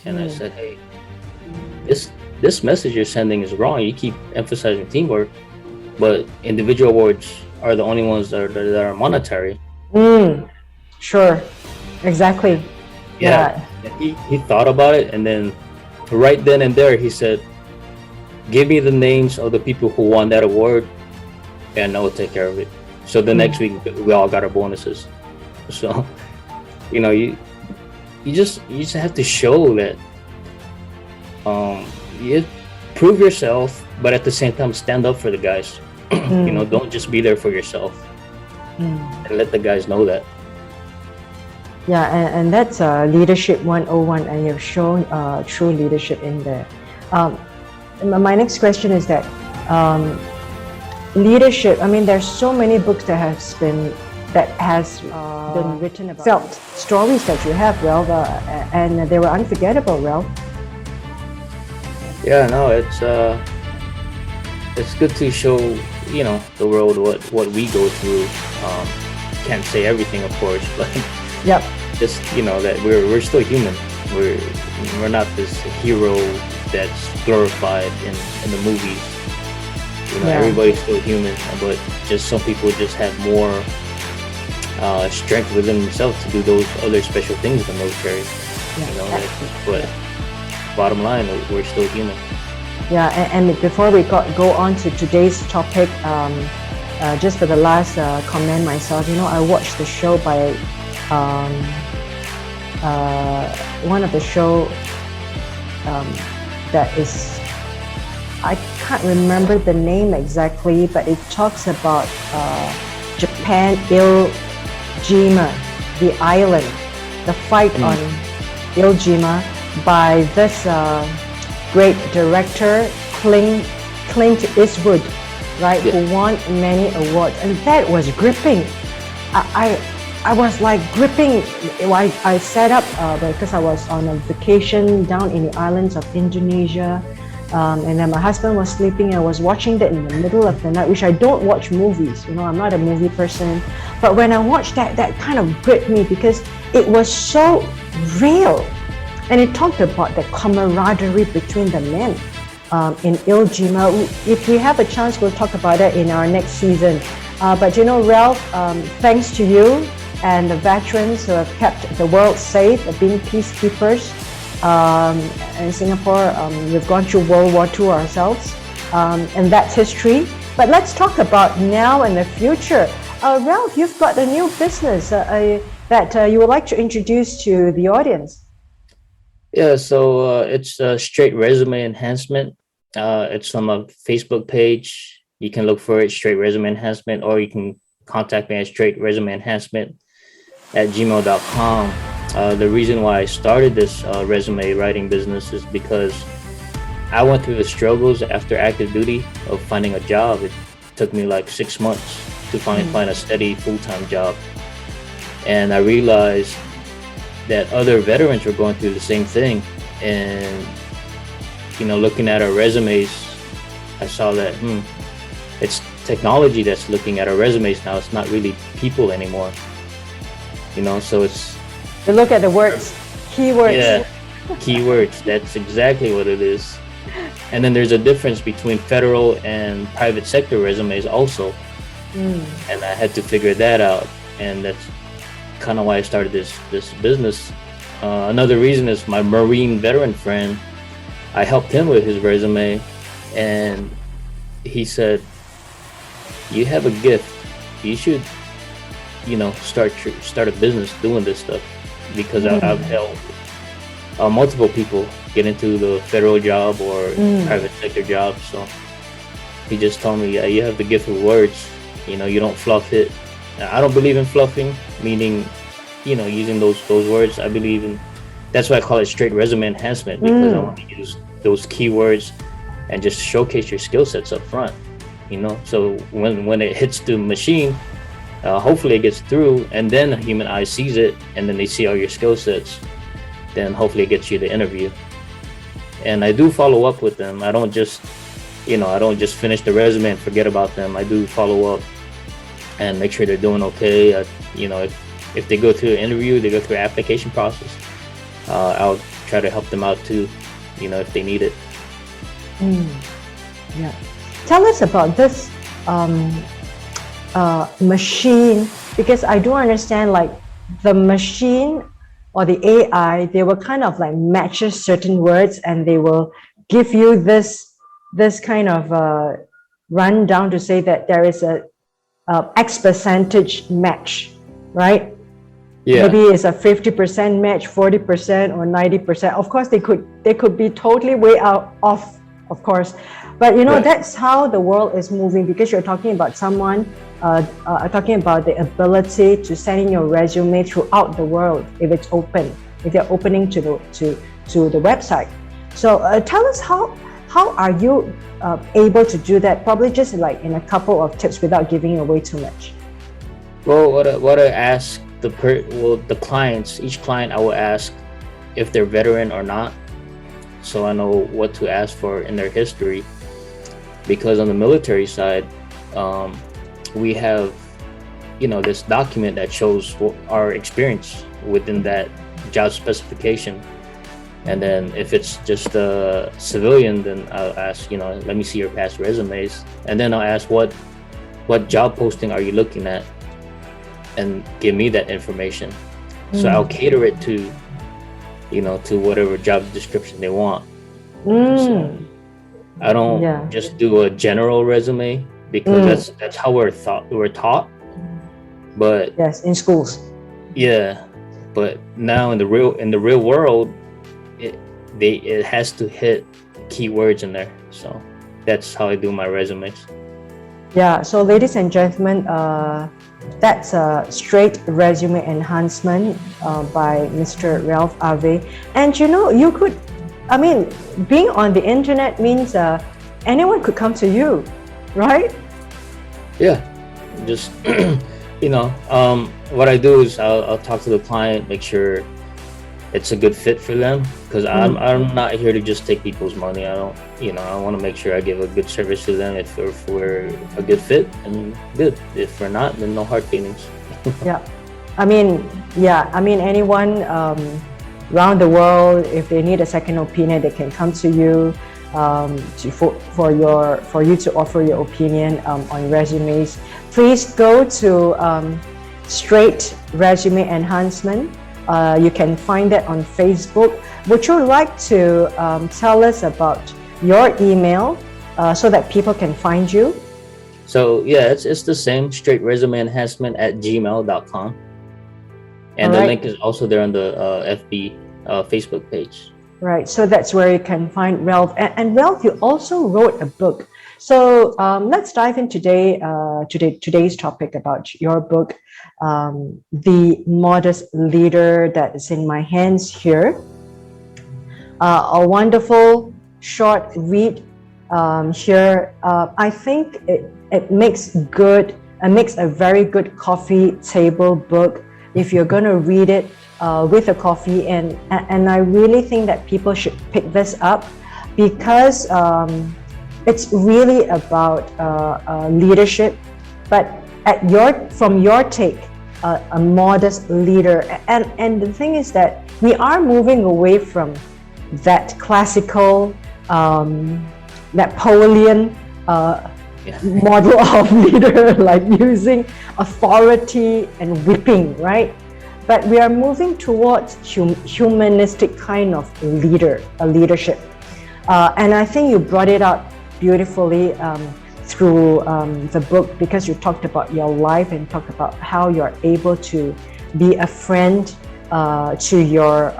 And I said, hey, this message you're sending is wrong. You keep emphasizing teamwork, but individual awards are the only ones that are monetary. Sure, exactly. Yeah. He thought about it, and then right then and there he said, give me the names of the people who won that award, and I will take care of it. So the next week we all got our bonuses. So you just have to show that you prove yourself, but at the same time stand up for the guys. Don't just be there for yourself, and let the guys know that. Yeah, and that's leadership 101, and you've shown true leadership in there. My next question is that leadership, I mean, there's so many books that has been written about felt stories that you have, Ralph, and they were unforgettable, Ralph. Yeah, no, it's good to show the world what we go through. Can't say everything, of course, but yep. Just that we're still human. We're not this hero that's glorified in the movies. Everybody's still human, but just some people just have more strength within themselves to do those other special things in the military. But bottom line, we're still human. Yeah, and before we go on to today's topic, just for the last comment myself, I watched the show by one of the show that is, I can't remember the name exactly, but it talks about Japan, Iwo Jima, the island, the fight on Iwo Jima by this great director, Clint Eastwood, right? Yeah. Who won many awards, and that was gripping. I was like gripping. I set up because I was on a vacation down in the islands of Indonesia, and then my husband was sleeping. I was watching that in the middle of the night, which I don't watch movies. I'm not a movie person, but when I watched that kind of gripped me because it was so real, and it talked about the camaraderie between the men in Iwo Jima. If we have a chance, we'll talk about that in our next season. But Ralph, thanks to you and the veterans who have kept the world safe, being peacekeepers. In Singapore, we've gone through World War II ourselves, and that's history. But let's talk about now and the future. Ralph, you've got a new business that you would like to introduce to the audience. Yeah, so it's Straight Resume Enhancement. It's on my Facebook page. You can look for it, Straight Resume Enhancement, or you can contact me at straightresumeenhancement@gmail.com. The reason why I started this resume writing business is because I went through the struggles after active duty of finding a job. It took me like 6 months to finally find a steady full-time job. And I realized that other veterans were going through the same thing. And, looking at our resumes, I saw that, it's technology that's looking at our resumes now. It's not really people anymore. So it's... You look at the words, keywords. Yeah, keywords. That's exactly what it is. And then there's a difference between federal and private sector resumes also. And I had to figure that out. And that's kind of why I started this business. Another reason is my Marine veteran friend. I helped him with his resume, and he said, you have a gift. You should, start a business doing this stuff, because I've helped multiple people get into the federal job or private sector job. So he just told me, yeah, you have the gift of words. You don't fluff it. I don't believe in fluffing, meaning, using those words. I believe in, that's why I call it straight resume enhancement, because I want to use those keywords and just showcase your skill sets up front, so when it hits the machine, hopefully it gets through, and then a human eye sees it, and then they see all your skill sets, then hopefully it gets you the interview. And I do follow up with them. I don't just finish the resume and forget about them. I do follow up and make sure they're doing okay. If they go through an interview, they go through an application process, I'll try to help them out too, if they need it. Yeah. Tell us about this machine, because I do understand like the machine or the AI, they will kind of like matches certain words and they will give you this kind of rundown to say that there is a X percentage match, right? Yeah. Maybe it's a 50% match, 40% or 90%. Of course, they could be totally way out off, of course. But Right. that's how the world is moving, because you're talking about someone talking about the ability to send in your resume throughout the world if it's open, if they're opening to the website. So tell us how are you able to do that? Probably just like in a couple of tips without giving away too much. Well, what I ask the clients, each client I will ask if they're veteran or not, so I know what to ask for in their history. Because on the military side, we have, this document that shows our experience within that job specification. And then if it's just a civilian, then I'll ask, let me see your past resumes. And then I'll ask what job posting are you looking at, and give me that information. So I'll cater it to, to whatever job description they want. So I don't just do a general resume, because that's how we're taught. But yes, in schools. Yeah, but now in the real world, it has to hit keywords in there. So that's how I do my resumes. Yeah. So ladies and gentlemen, that's a straight resume enhancement by Mr. Ralph Ave. And you could, being on the internet means anyone could come to you, right? Yeah, just what I do is I'll talk to the client, make sure it's a good fit for them, because I'm not here to just take people's money. I don't, I want to make sure I give a good service to them. If we're a good fit, and good. If we're not, then no hard feelings. Yeah, anyone around the world, if they need a second opinion, they can come to you for you to offer your opinion on resumes. Please go to Straight Resume Enhancement. You can find that on Facebook. Would you like to tell us about your email so that people can find you? So yeah, it's the same, Straight Resume Enhancement @gmail.com. And the link is also there on the FB Facebook page. Right, so that's where you can find Ralph. And Ralph, you also wrote a book. So let's dive in today's topic about your book, The Modest Leader, that is in my hands here. A wonderful short read here. I think it makes a very good coffee table book if you're going to read it with a coffee, and I really think that people should pick this up, because it's really about leadership, but from your take, a modest leader. And the thing is that we are moving away from that classical Napoleon model of leader, like using authority and whipping, right? But we are moving towards humanistic kind of leadership. And I think you brought it out beautifully through the book, because you talked about your life and talked about how you're able to be a friend to your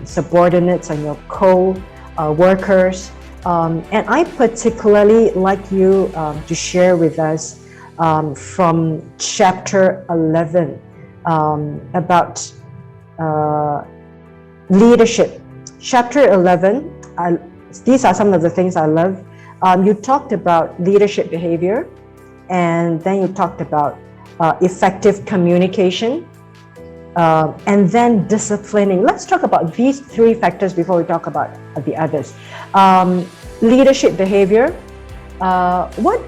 subordinates and your co-workers. And I particularly like you to share with us from chapter 11 about leadership. Chapter 11, these are some of the things I love. You talked about leadership behavior, and then you talked about effective communication, and then disciplining. Let's talk about these three factors before we talk about the others. Leadership behavior. What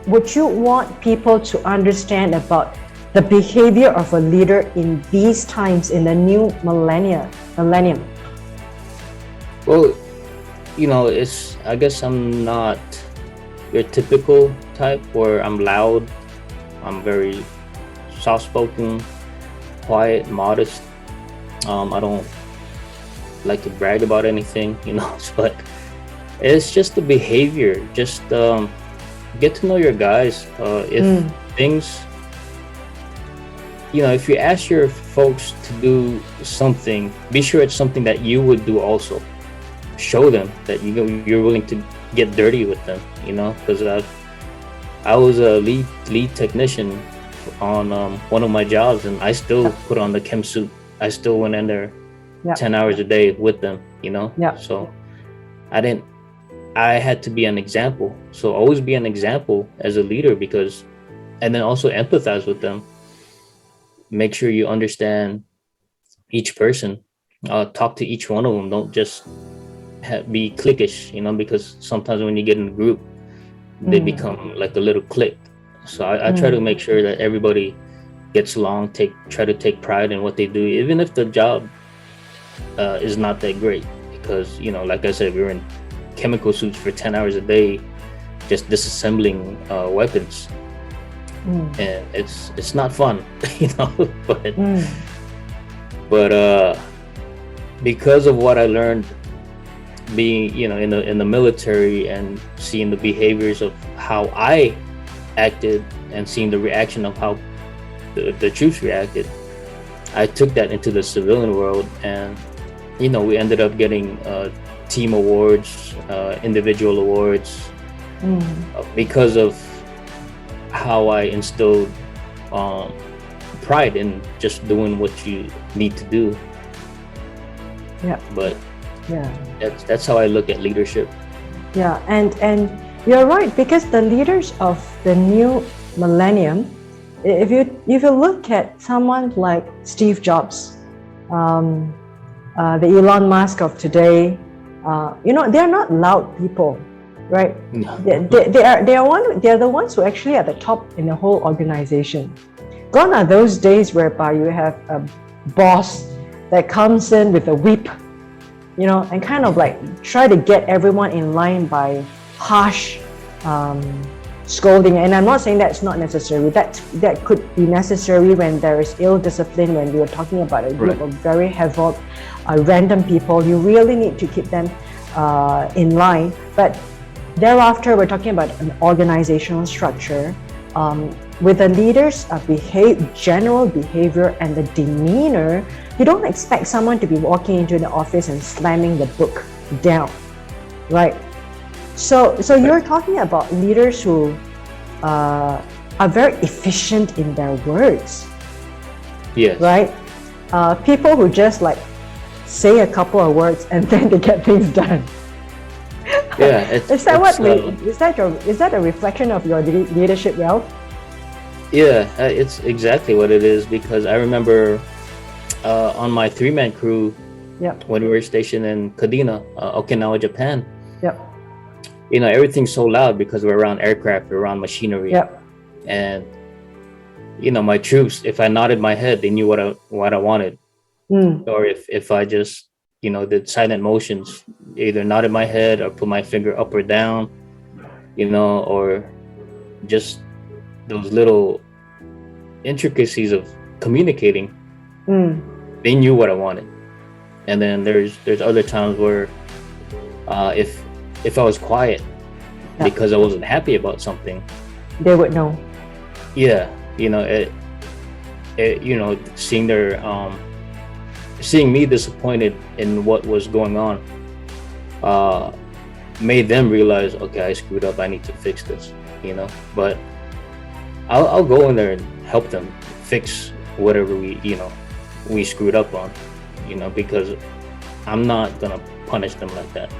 would you want people to understand about the behavior of a leader in these times, in the new millennium? Well, it's, I guess I'm not your typical type where I'm loud. I'm very soft-spoken, quiet, modest. I don't like to brag about anything, but it's just the behavior. Just get to know your guys. If things, if you ask your folks to do something, be sure it's something that you would do also. Show them that you're willing to get dirty with them, because I was a lead technician on one of my jobs, and I still put on the chem suit. I still went in there 10 hours a day with them, so I had to be an example. So always be an example as a leader, and then also empathize with them. Make sure you understand each person. Talk to each one of them. Don't just be cliquish, because sometimes when you get in a group, they become like a little clique. So I try to make sure that everybody gets along, try to take pride in what they do, even if the job is not that great, because like I said, we were in chemical suits for 10 hours a day, just disassembling weapons, and it's not fun, but because of what I learned being in the military and seeing the behaviors of how I acted and seeing the reaction of how the troops reacted, I took that into the civilian world, and we ended up getting team awards, individual awards, because of how I instilled pride in just doing what you need to do. But that's how I look at leadership. And you're right, because the leaders of the new millennium, if you look at someone like Steve Jobs, the Elon Musk of today, they're not loud people, right? No. They're the ones who actually are the top in the whole organization. Gone are those days whereby you have a boss that comes in with a whip, and kind of like try to get everyone in line by harsh scolding. And I'm not saying that's not necessary. That could be necessary when there is ill discipline, when we were talking about a group of very havoc, random people. You really need to keep them in line. But thereafter, we're talking about an organizational structure with the leaders' general behavior and the demeanor. You don't expect someone to be walking into the office and slamming the book down, right? So you're talking about leaders who are very efficient in their words. Yes. Right? People who just like say a couple of words and then they get things done. Yeah. Is that a reflection of your leadership, Ralph? Yeah, it's exactly what it is, because I remember on my 3-man crew, when we were stationed in Kadena, Okinawa, Japan. Everything's so loud because we're around aircraft, we're around machinery. And my troops, if I nodded my head, they knew what I wanted. Or if I just did silent motions, either nodded my head or put my finger up or down, or just those little intricacies of communicating, they knew what I wanted. And then there's other times where if I was quiet because I wasn't happy about something, they would know. Seeing me disappointed in what was going on made them realize, okay, I screwed up, I need to fix this, but I'll go in there and help them fix whatever we screwed up on, because I'm not gonna punish them like that.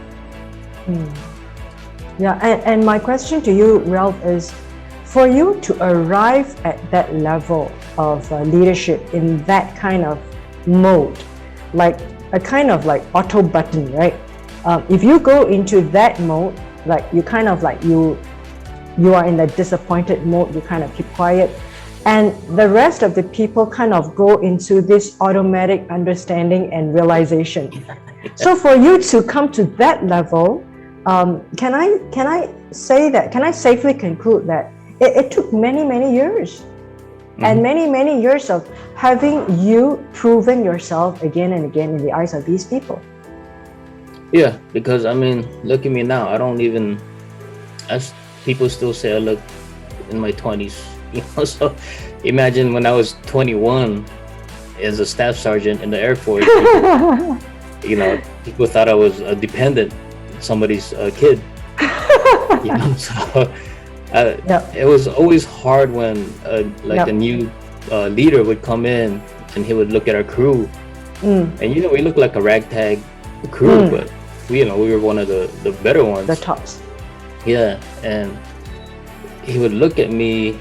And my question to you, Ralph, is for you to arrive at that level of leadership in that kind of mode, like a kind of like auto button, right? If you go into that mode, like you kind of like you are in the disappointed mode, you kind of keep quiet, and the rest of the people kind of go into this automatic understanding and realization. So for you to come to that level, can I say that? Can I safely conclude that it took many years, and many years of having you proven yourself again and again in the eyes of these people? Yeah, because I mean, look at me now. I don't even, as people still say, I look in my 20s. So imagine when I was 21 as a staff sergeant in the Air Force. People thought I was a dependent, somebody's kid. So it was always hard when a new leader would come in and he would look at our crew, and we looked like a ragtag crew, but we were one of the better ones, the tops. Yeah, and he would look at me,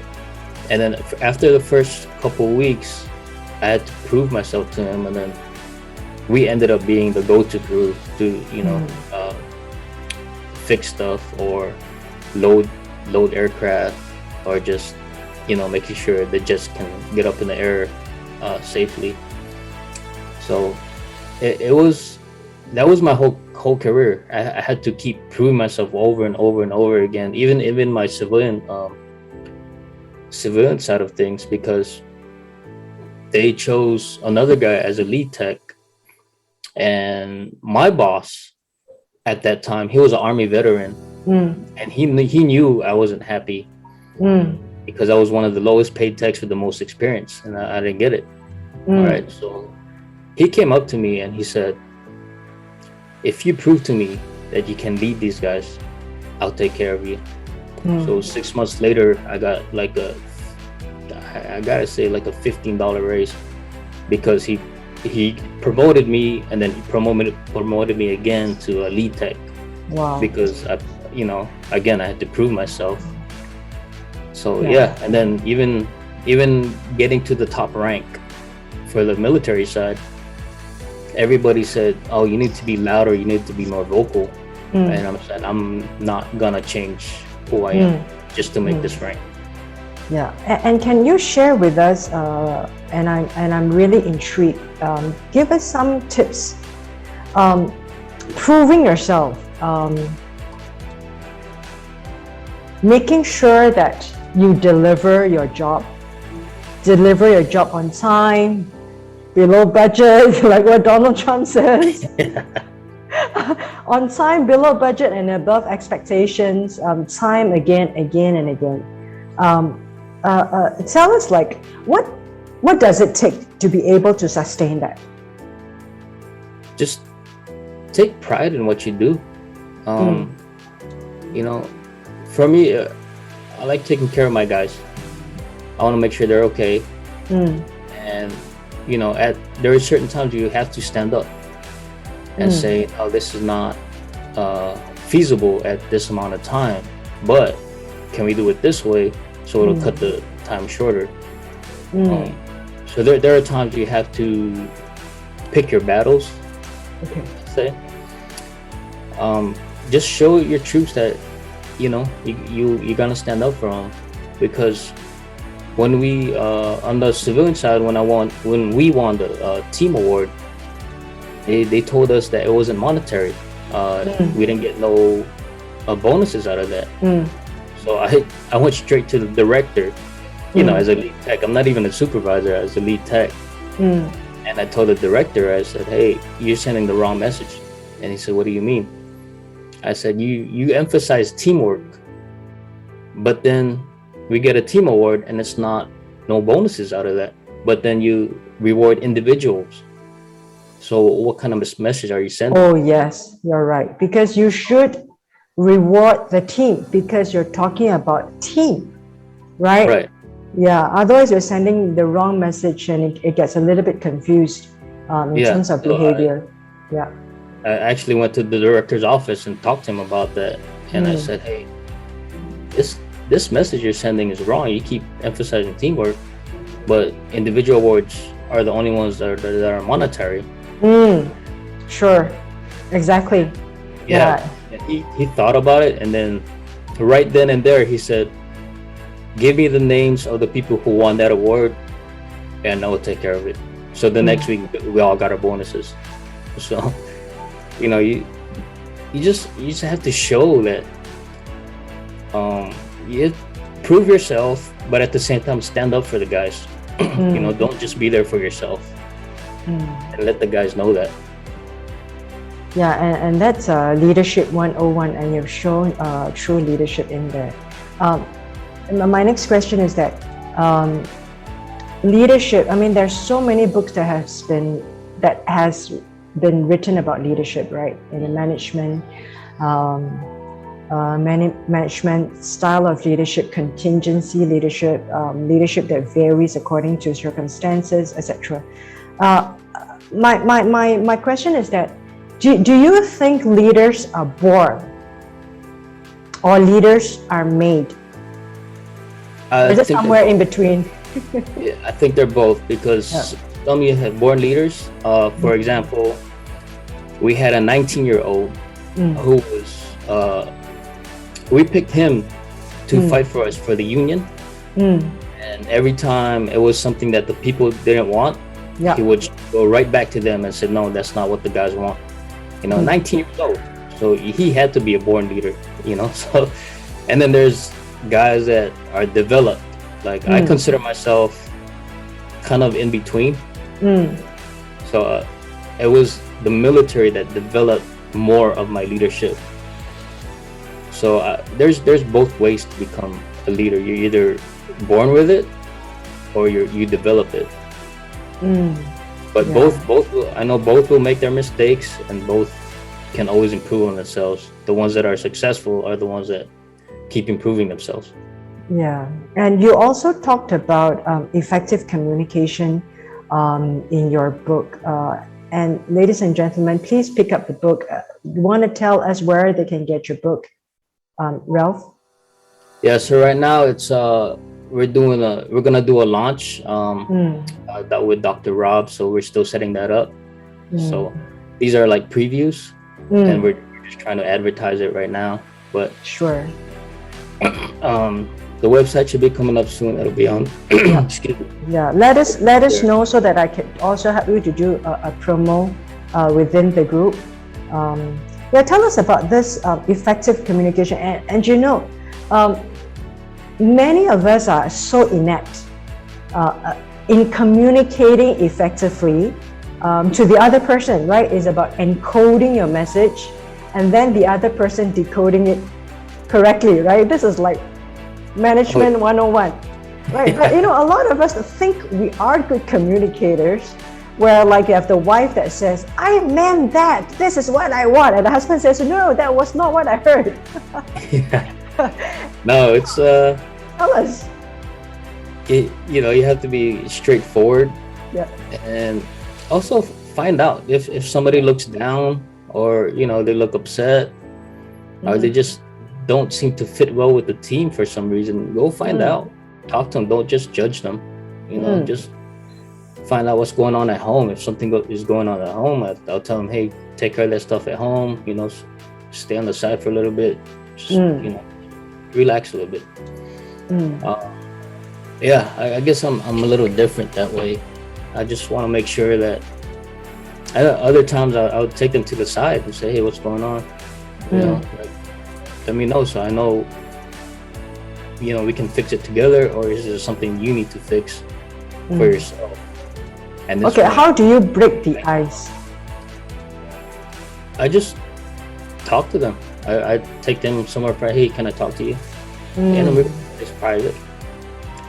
and then after the first couple weeks, I had to prove myself to him, and then we ended up being the go-to crew to fix stuff or load aircraft, or just making sure the jets can get up in the air safely. So that was my whole career. I had to keep proving myself over and over and over again, even my civilian side of things, because they chose another guy as a lead tech, and my boss at that time, he was an Army veteran, and he knew I wasn't happy because I was one of the lowest paid techs with the most experience, and I didn't get it. All right, so he came up to me and he said, if you prove to me that you can lead these guys, I'll take care of you. So 6 months later, I got I gotta say like a $15 raise, because he promoted me, and then he promoted me again to a lead tech. Wow. Because again, I had to prove myself. So yeah, and then even getting to the top rank for the military side, everybody said, oh, you need to be louder, you need to be more vocal. And I said, I'm not gonna change who I am just to make this rank. Yeah, and can you share with us, and I'm really intrigued, give us some tips, proving yourself, making sure that you deliver your job on time, below budget, like what Donald Trump says. On time, below budget, and above expectations, time again and again. Tell us, like, what does it take to be able to sustain that? Just take pride in what you do. For me, I like taking care of my guys. I want to make sure they're okay. And there are certain times you have to stand up and say, oh, this is not feasible at this amount of time, but can we do it this way so it'll cut the time shorter? So there are times you have to pick your battles. Okay. Say, just show your troops that you're gonna stand up for them, because when we on the civilian side, when we won the team award, they told us that it wasn't monetary. We didn't get no bonuses out of that. So I went straight to the director, as a lead tech. I'm not even a supervisor, as a lead tech. And I told the director, I said, hey, you're sending the wrong message. And he said, what do you mean? I said, you emphasize teamwork, but then we get a team award and it's no bonuses out of that, but then you reward individuals. So what kind of message are you sending? Oh yes, you're right, because you should reward the team, because you're talking about team, right? Right. Yeah, otherwise you're sending the wrong message, and it gets a little bit confused in terms of behavior. I actually went to the director's office and talked to him about that, and I said, hey, this message you're sending is wrong. You keep emphasizing teamwork, but individual awards are the only ones that are monetary. Sure, exactly. Yeah. He thought about it, and then right then and there he said, give me the names of the people who won that award, and I will take care of it. So the next week we all got our bonuses. So you know, you just have to show that you prove yourself, but at the same time stand up for the guys. You know, don't just be there for yourself, and let the guys know that. Yeah, and that's leadership 101, and you've shown true leadership in there. My next question is that leadership. I mean, there's so many books that has been written about leadership, right? In the management, management style of leadership, contingency leadership, leadership that varies according to circumstances, etc. My question is that do you think leaders are born or leaders are made? Or is it somewhere in between? Yeah, I think they're both, because some you have born leaders. For example, we had a 19-year-old who was, we picked him to fight for us for the union. And every time it was something that the people didn't want, he would go right back to them and say, no, that's not what the guys want. You know, 19 years old. So he had to be a born leader, you know. So, and then there's guys that are developed. Like I consider myself kind of in between. So it was the military that developed more of my leadership. So there's both ways to become a leader. You're either born with it or you develop it. But both will, I know both will make their mistakes, and both can always improve on themselves. The ones that are successful are the ones that keep improving themselves. Yeah, and you also talked about effective communication in your book. And ladies and gentlemen, please pick up the book. You want to tell us where they can get your book, Ralph? Yeah, so right now it's we're gonna do a launch that with Dr. Rob, so we're still setting that up. So these are like previews, and we're just trying to advertise it right now. But sure. The website should be coming up soon. It'll be on. Excuse me. Yeah, let us know so that I can also help you to do a promo within the group. Yeah, tell us about this effective communication. And you know, many of us are so inept in communicating effectively to the other person, right? It's about encoding your message and then the other person decoding it correctly, right? This is like management 101, right? But you know, a lot of us think we are good communicators, where like you have the wife that says, I meant that, this is what I want, and the husband says, no, that was not what I heard. No, it's tell us. You know, you have to be straightforward, and also find out if somebody looks down, or you know, they look upset, or they just don't seem to fit well with the team for some reason. Go find out, talk to them. Don't just judge them, you know. Just find out what's going on at home. If something is going on at home, I'll tell them, hey, take care of that stuff at home, you know, stay on the side for a little bit, just you know, relax a little bit. Yeah, I guess I'm a little different that way. I just want to make sure that other times I would take them to the side and say, hey, what's going on, you know, like, let me know so I know, you know, we can fix it together, or is there something you need to fix for yourself? And okay, how do you break the ice? I just talk to them. I take them somewhere private. Hey, can I talk to you? And it's private.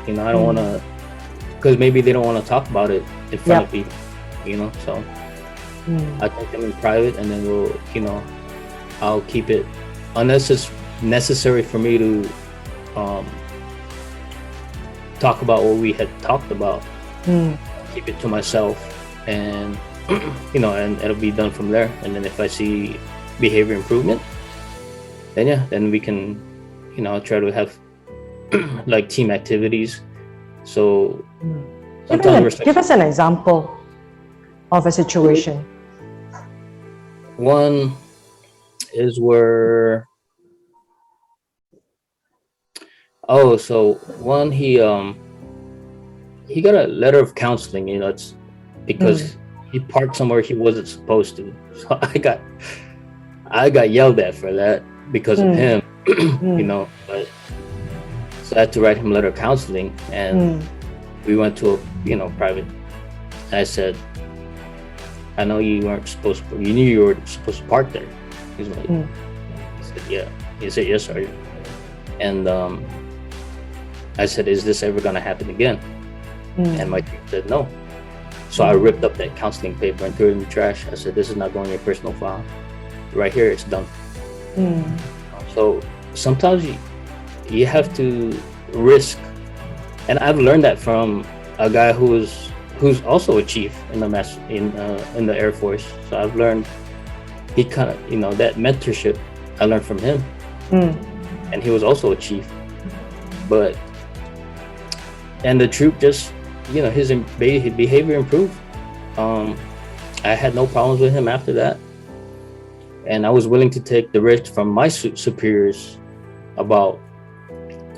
You know, I don't want to, because maybe they don't want to talk about it in front of people, you know, so I take them in private, and then we'll, you know, I'll keep it, unless it's necessary for me to talk about what we had talked about, keep it to myself, and you know, and it'll be done from there. And then if I see behavior improvement, then we can, you know, try to have like team activities. So sometimes give us an example of a situation. One is where so one, he got a letter of counseling, you know. It's because he parked somewhere he wasn't supposed to. So I got yelled at for that because of him, but so I had to write him a letter of counseling, and we went to a private. I said, I know you weren't supposed to, you knew you were supposed to park there. He's like, he said, yeah. He said, yes, sir. And I said, is this ever going to happen again? And my team said, no. So I ripped up that counseling paper and threw it in the trash. I said, this is not going in your personal file. Right here, it's done. So sometimes you have to risk. And I've learned that from a guy who's also a chief in the Air Force. So I've learned he kind of, that mentorship I learned from him. And he was also a chief. And the troop just, his behavior improved. I had no problems with him after that. And I was willing to take the risk from my superiors about,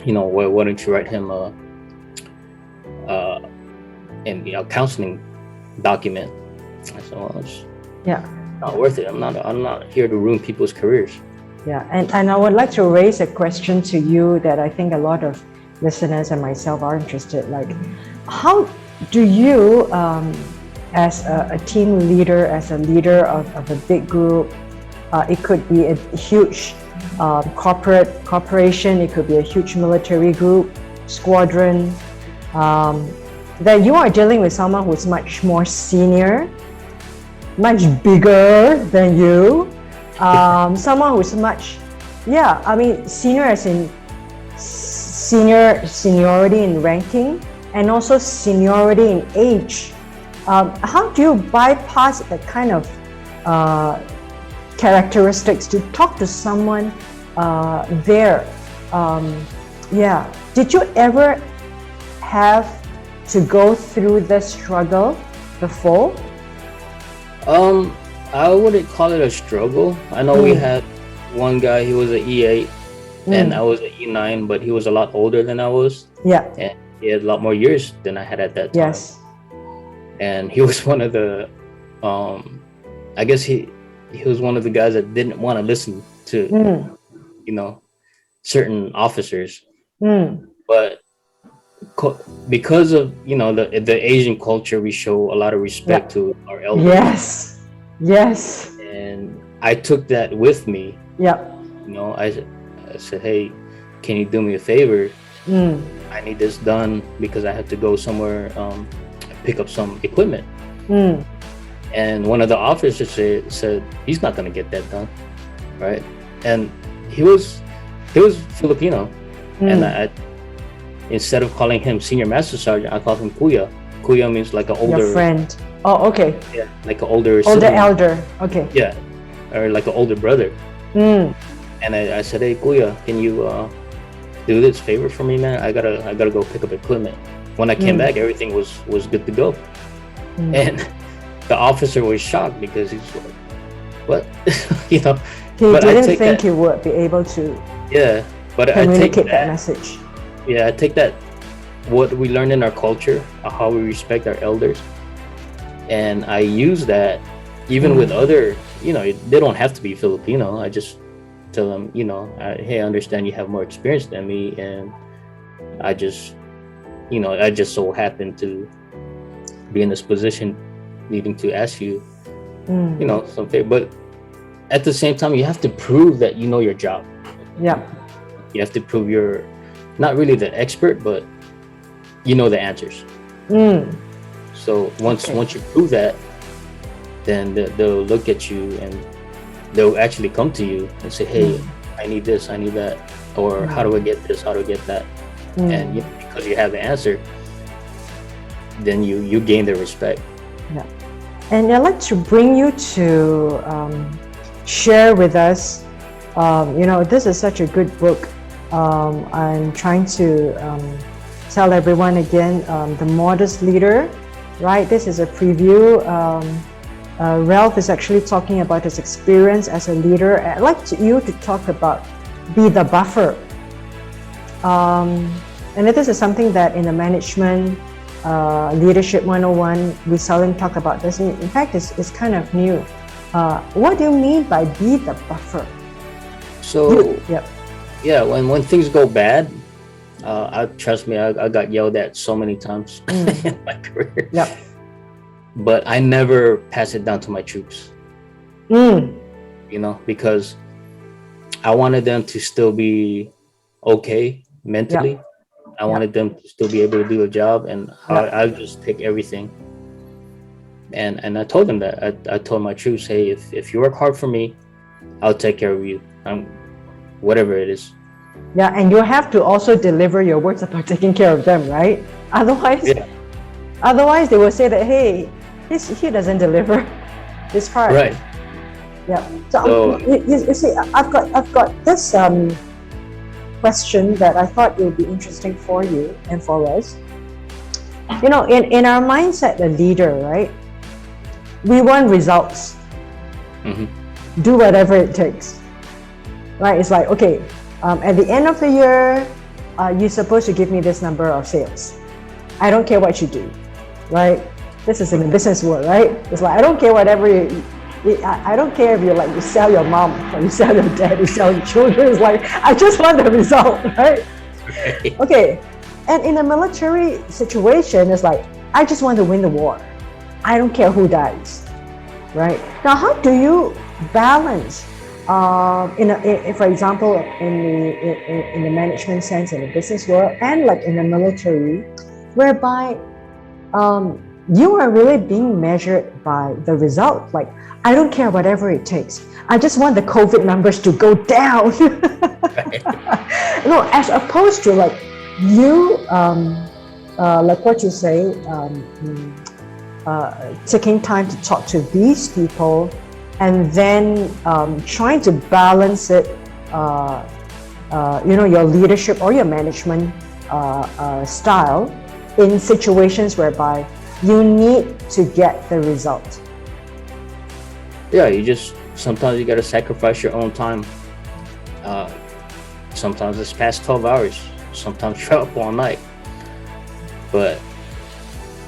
why don't you write him a counseling document. I said, well, it's not worth it. I'm not here to ruin people's careers. Yeah, and I would like to raise a question to you that I think a lot of listeners and myself are interested. Like, how do you, as a team leader, as a leader of a big group, it could be a huge corporation, it could be a huge military group, squadron, that you are dealing with someone who's much more senior, much bigger than you, someone who's much, senior as in seniority in ranking, and also seniority in age. How do you bypass the kind of characteristics to talk to someone there? Did you ever have to go through this struggle before? I wouldn't call it a struggle. I know we had one guy, he was an E8 and I was an E9, but he was a lot older than I was. Yeah. And he had a lot more years than I had at that time. Yes. And he was one of the, I guess he was one of the guys that didn't want to listen to, certain officers. But because of, the Asian culture, we show a lot of respect to our elders. Yes. And I took that with me. Yeah. I said, hey, can you do me a favor? I need this done because I have to go somewhere, pick up some equipment. And one of the officers said he's not going to get that done, right? And he was Filipino, and I, instead of calling him senior master sergeant, I called him Kuya. Kuya means like an older your friend. Oh, okay. Yeah, like an older elder. Okay. Yeah, or like an older brother. And I said, hey Kuya, can you do this favor for me, man? I gotta go pick up equipment. When I came back, everything was good to go. And the officer was shocked because he's like, what? He didn't think he would be able to communicate that message. Yeah, I take that, what we learned in our culture, how we respect our elders, and I use that even with other, they don't have to be Filipino. I just tell them, hey, I understand you have more experience than me, and I just so happen to be in this position needing to ask you, some favor. But at the same time, you have to prove that you know your job. Yeah. You have to prove you're not really the expert, but you know the answers. So once you prove that, then they'll look at you and they'll actually come to you and say, hey, I need this, I need that, or how do I get this, how do I get that? And because you have the answer, then you gain their respect. Yeah. And I'd like to bring you to share with us, this is such a good book. I'm trying to tell everyone again, The Modest Leader, right? This is a preview. Ralph is actually talking about his experience as a leader. I'd like you to talk about be the buffer. And this is something that in the management Leadership 101, we seldom talk about this. In fact, it's kind of new. What do you mean by be the buffer? So Yep. yeah, when things go bad, trust me, I got yelled at so many times in my career. Yep. But I never pass it down to my troops. You know, because I wanted them to still be okay mentally. Yep. I wanted them to still be able to do a job, and Yep. I just take everything. And I told them that. I told my troops, hey, if you work hard for me, I'll take care of you. Whatever it is. Yeah, and you have to also deliver your words about taking care of them, right? Otherwise they will say that, hey, he doesn't deliver this part. Right. Yeah. So you see, I've got this question that I thought it would be interesting for you and for us. You know, in our mindset, a leader, right? We want results. Do whatever it takes. Right? It's like, okay, at the end of the year, you're supposed to give me this number of sales. I don't care what you do, right? This is in the business world, right? It's like, I don't care whatever I don't care if you sell your mom, or you sell your dad, you sell your children. It's like, I just want the result, right? Okay. And in a military situation, it's like, I just want to win the war. I don't care who dies, right? Now, how do you balance, for example, in the management sense, in the business world, and like in the military, whereby you are really being measured by the result. Like, I don't care whatever it takes. I just want the COVID numbers to go down. No, as opposed to like you, like what you say, taking time to talk to these people, and then trying to balance it, your leadership or your management style in situations whereby you need to get the result. Yeah, sometimes you got to sacrifice your own time. Sometimes it's past 12 hours. Sometimes you're up all night. But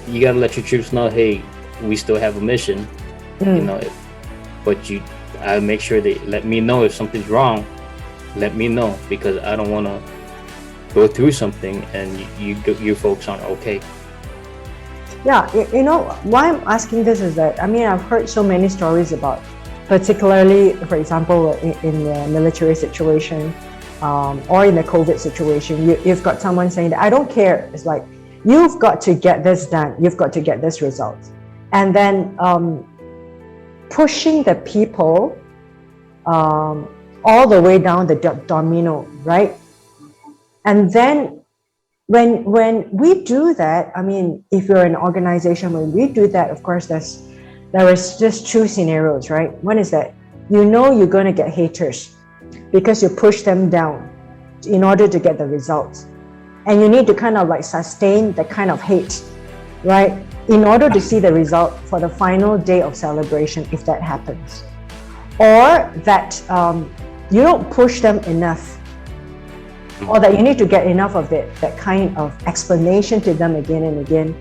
you got to let your troops know, hey, we still have a mission. You know, I make sure they let me know if something's wrong. Let me know, because I don't want to go through something and you folks aren't okay. Yeah, you know, why I'm asking this is that, I mean, I've heard so many stories about, particularly, for example, in the military situation, or in the COVID situation, you've got someone saying that, I don't care. It's like, you've got to get this done. You've got to get this result. And then pushing the people all the way down the domino, right? And then when we do that, I mean, if you're an organization, when we do that, of course, there is just two scenarios, right? One is that you know you're going to get haters because you push them down in order to get the results. And you need to kind of like sustain the kind of hate, right? In order to see the result for the final day of celebration, if that happens. Or that you don't push them enough, or that you need to get enough of that kind of explanation to them again and again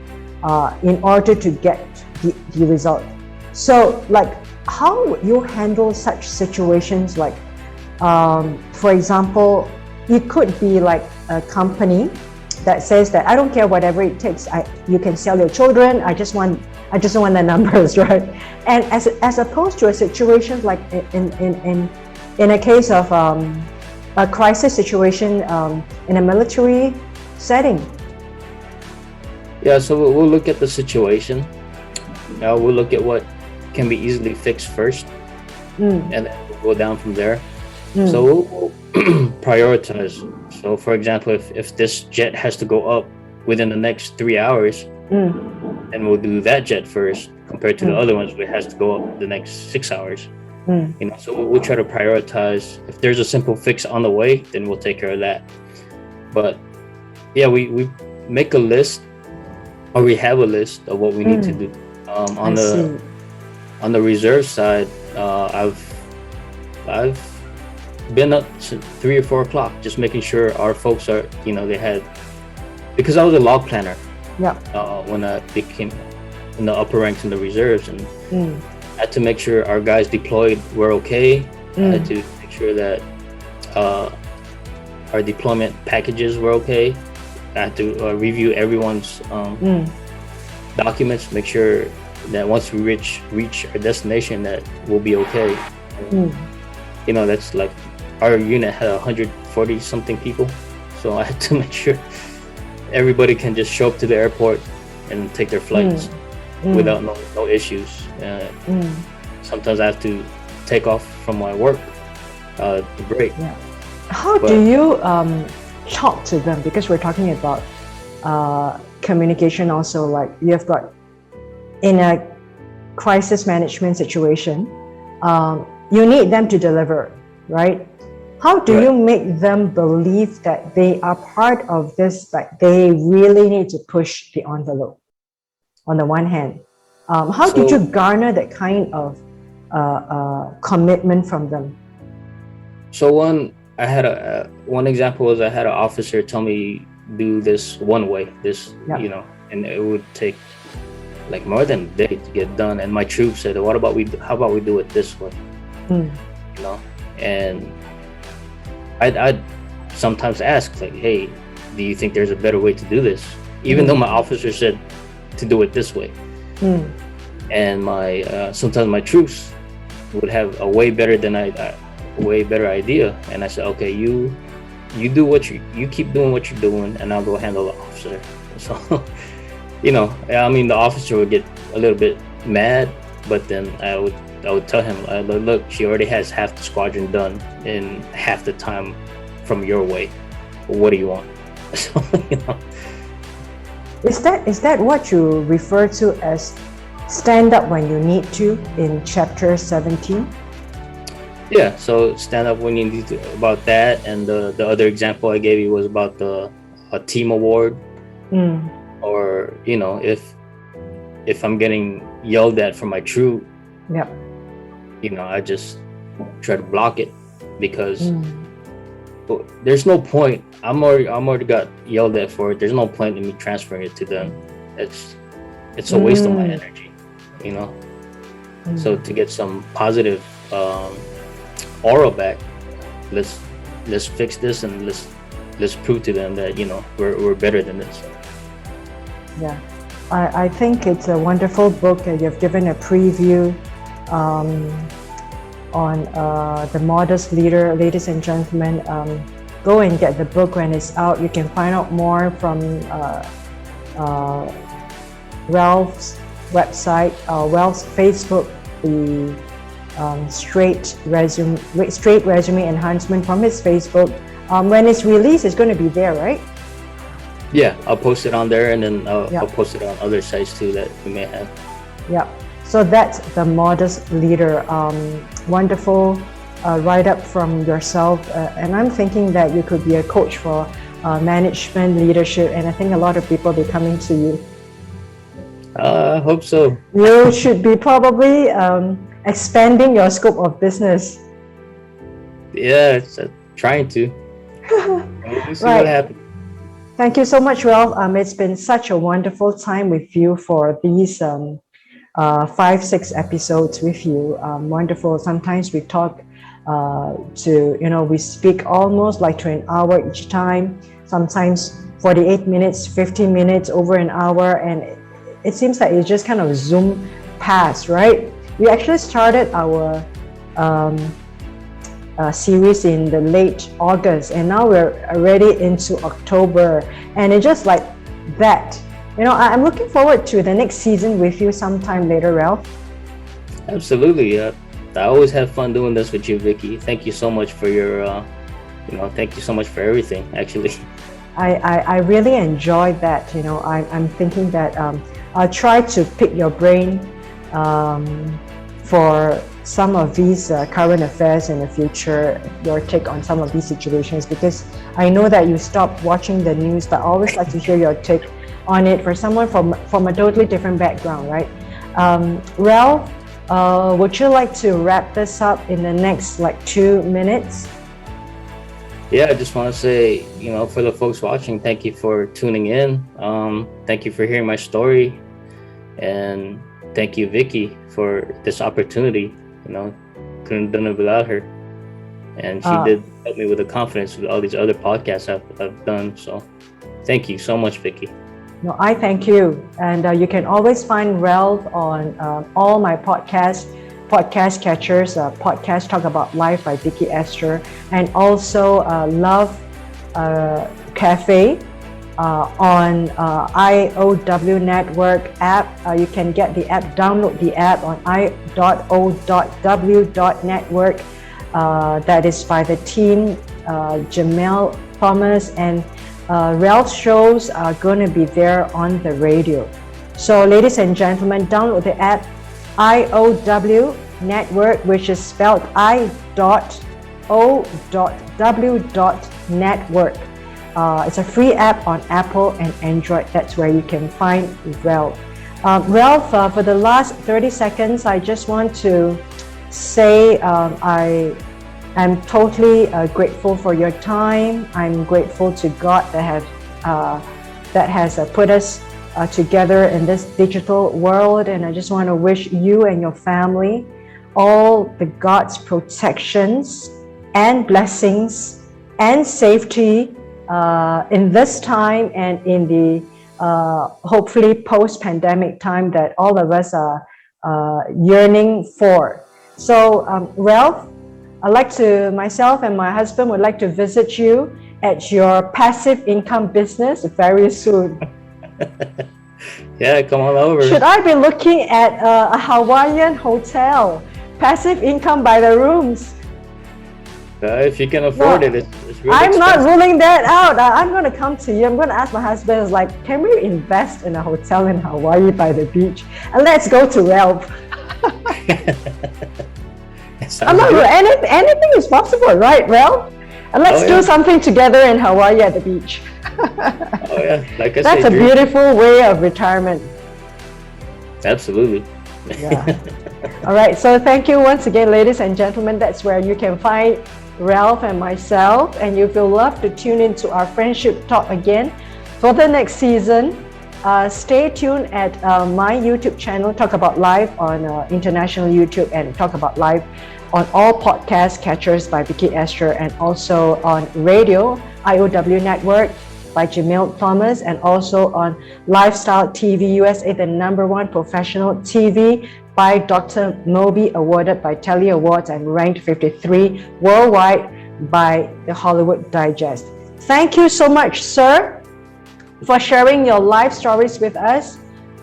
in order to get the result. So like, how would you handle such situations? Like, for example, it could be like a company that says that I don't care whatever it takes. You can sell your children. I just want the numbers, right? And as opposed to a situation like in a case of a crisis situation in a military setting. Yeah, so we'll look at the situation. We'll look at what can be easily fixed first, and then we'll go down from there. So we'll prioritize. So for example, if this jet has to go up within the next 3 hours, then we'll do that jet first compared to the other ones where it has to go up the next 6 hours. You know, so we'll try to prioritize. If there's a simple fix on the way, then we'll take care of that. But yeah, we make a list, or we have a list of what we need to do. On the reserve side, I've been up to 3 or 4 o'clock, just making sure our folks are, you know, because I was a log planner Yeah. When I became in the upper ranks in the reserves, and Mm. I had to make sure our guys deployed were okay. I had Mm. to make sure that our deployment packages were okay. I had to review everyone's Mm. documents, make sure that once we reach our destination, that we'll be okay. Mm. You know, that's like our unit had 140 something people, so I had to make sure everybody can just show up to the airport and take their flights without no issues. Sometimes I have to take off from my work to break. Yeah. How do you talk to them? Because we're talking about communication also, like you've got in a crisis management situation, you need them to deliver, right? How do you make them believe that they are part of this, like they really need to push the envelope on the one hand? How did you garner that kind of commitment from them? So one example was I had an officer tell me do this one way, you know, and it would take like more than a day to get done. And my troops said, how about we do it this way? You know, and I'd sometimes ask like, hey, do you think there's a better way to do this? Even though my officer said to do it this way. And sometimes my troops would have a way better idea, and I said, okay, you keep doing what you're doing, and I'll go handle the officer. So you know, I mean, the officer would get a little bit mad, but then I would tell him, look, she already has half the squadron done in half the time from your way. What do you want? So, you know. Is that what you refer to as stand up when you need to in chapter 17? Yeah, so stand up when you need to, about that, and the other example I gave you was about a team award. Or, you know, if I'm getting yelled at from my troop, you know, I just try to block it, because there's no point. I'm already got yelled at for it. There's no point in me transferring it to them. It's a waste of my energy, you know. So to get some positive aura back, let's fix this, and let's prove to them that, you know, we're better than this. Yeah, I think it's a wonderful book. You've given a preview on The Modest Leader. Ladies and gentlemen, go and get the book when it's out. You can find out more from Ralph's website, Ralph's Facebook, the straight resume enhancement from his Facebook. When it's released, it's going to be there, right? Yeah, I'll post it on there, and then I'll post it on other sites too that we may have. Yeah, so that's The Modest Leader. Wonderful write-up from yourself, and I'm thinking that you could be a coach for management, leadership, and I think a lot of people will be coming to you. I hope so. You should be probably expanding your scope of business. Yeah, it's trying to. We'll see what happens. Thank you so much, Ralph. It's been such a wonderful time with you for these 5-6 episodes with you. Wonderful. Sometimes we talk we speak almost like to an hour each time. Sometimes 48 minutes, 50 minutes, over an hour, and it seems like it just kind of zoom past, right? We actually started our series in the late August, and now we're already into October, and it's just like that. You know, I'm looking forward to the next season with you sometime later, Ralph. Absolutely. I always have fun doing this with you, Vicky. Thank you so much for your, thank you so much for everything, actually. I really enjoyed that. You know, I'm thinking that I'll try to pick your brain for some of these current affairs in the future, your take on some of these situations, because I know that you stopped watching the news, but I always like to hear your take on it for someone from a totally different background, right? Ralph, would you like to wrap this up in the next 2 minutes? Yeah, I just want to say, for the folks watching, thank you for tuning in. Thank you for hearing my story, and thank you, Vicky, for this opportunity. Couldn't have done it without her, and she did help me with the confidence with all these other podcasts I've done. So, thank you so much, Vicky. No, I thank you. And you can always find Ralph on all my podcast catchers, podcast Talk About Life by Vicky Esther, and also Love Cafe on IOW Network app. You can get the app, download the app on i.o.w.network. That is by the team, Jamel Thomas, and Ralph's shows are going to be there on the radio. So ladies and gentlemen, download the app IOW Network, which is spelled i.o.w.network. It's a free app on Apple and Android. That's where you can find Ralph. Ralph, for the last 30 seconds, I just want to say I am totally grateful for your time. I'm grateful to God that has put us together in this digital world, and I just want to wish you and your family all the God's protections and blessings and safety in this time and in the hopefully post-pandemic time that all of us are yearning for. So Ralph, myself and my husband would like to visit you at your passive income business very soon. Yeah, come on over. Should I be looking at a Hawaiian hotel, passive income by the rooms? If you can afford it, it's really I'm expensive. not ruling that out. I'm going to come to you. I'm going to ask my husband, can we invest in a hotel in Hawaii by the beach? And let's go to Ralph. I'm not good. Anything is possible, right, Ralph? And let's do something together in Hawaii at the beach. Oh yeah, like I That's say, a beautiful way of retirement. Absolutely. Yeah. All right. So thank you once again, ladies and gentlemen. That's where you can find Ralph and myself. And if you love to tune into our friendship talk again for the next season, stay tuned at my YouTube channel, Talk About Life on international YouTube, and Talk About Life on all podcast catchers by Vicky Esther, and also on radio, IOW Network by Jamil Thomas, and also on Lifestyle TV USA, the #1 professional TV by Dr. Moby, awarded by Telly Awards and ranked 53 worldwide by the Hollywood Digest. Thank you so much, sir, for sharing your life stories with us.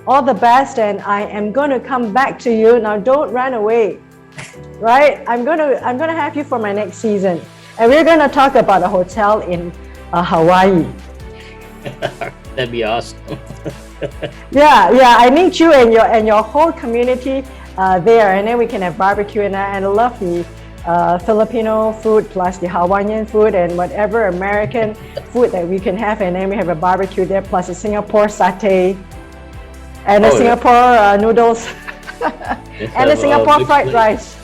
All the best, and I am going to come back to you. Now, don't run away, right? I'm gonna have you for my next season, and we're going to talk about a hotel in Hawaii. That'd be awesome. Yeah, I need you and your whole community there, and then we can have barbecue, and I love the Filipino food plus the Hawaiian food and whatever American food that we can have, and then we have a barbecue there plus a Singapore satay and the Singapore noodles and the Singapore fried rice.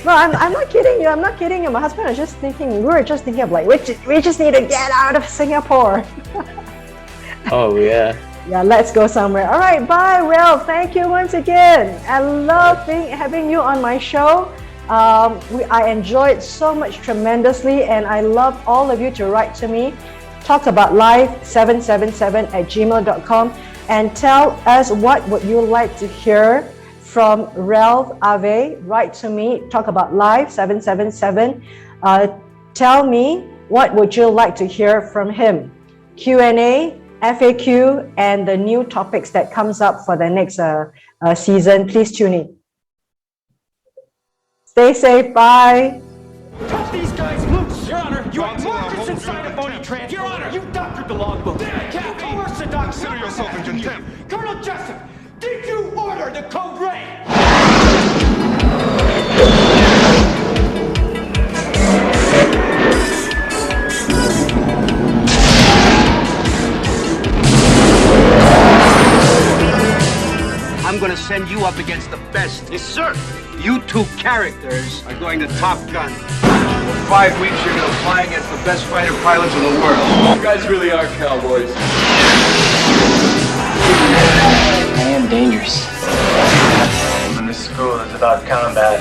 No, I'm not kidding you. I'm not kidding you. My husband was just thinking. We were just thinking of we just need to get out of Singapore. Oh yeah. Yeah, let's go somewhere. All right, bye, Ralph. Thank you once again. I love having you on my show. I enjoyed so much tremendously, and I love all of you to write to me. Talk About Life 777@gmail.com, and tell us what would you like to hear from Ralph Ave. Write to me. Talk About Life 777. Tell me what would you like to hear from him. Q&A, FAQ, and the new topics that comes up for the next season. Please tune in. Stay safe. Bye. Cut these guys loose! Your Honor, you have Marcus inside a phony transport! Your Honor, you doctored the logbook! You orthodox! Consider yourself in contempt! Colonel Jessup, did you order the code red? I'm gonna send you up against the best. Yes, sir. You two characters are going to Top Gun. For 5 weeks, you're gonna fly against the best fighter pilots in the world. You guys really are cowboys. I am dangerous. And this school is about combat.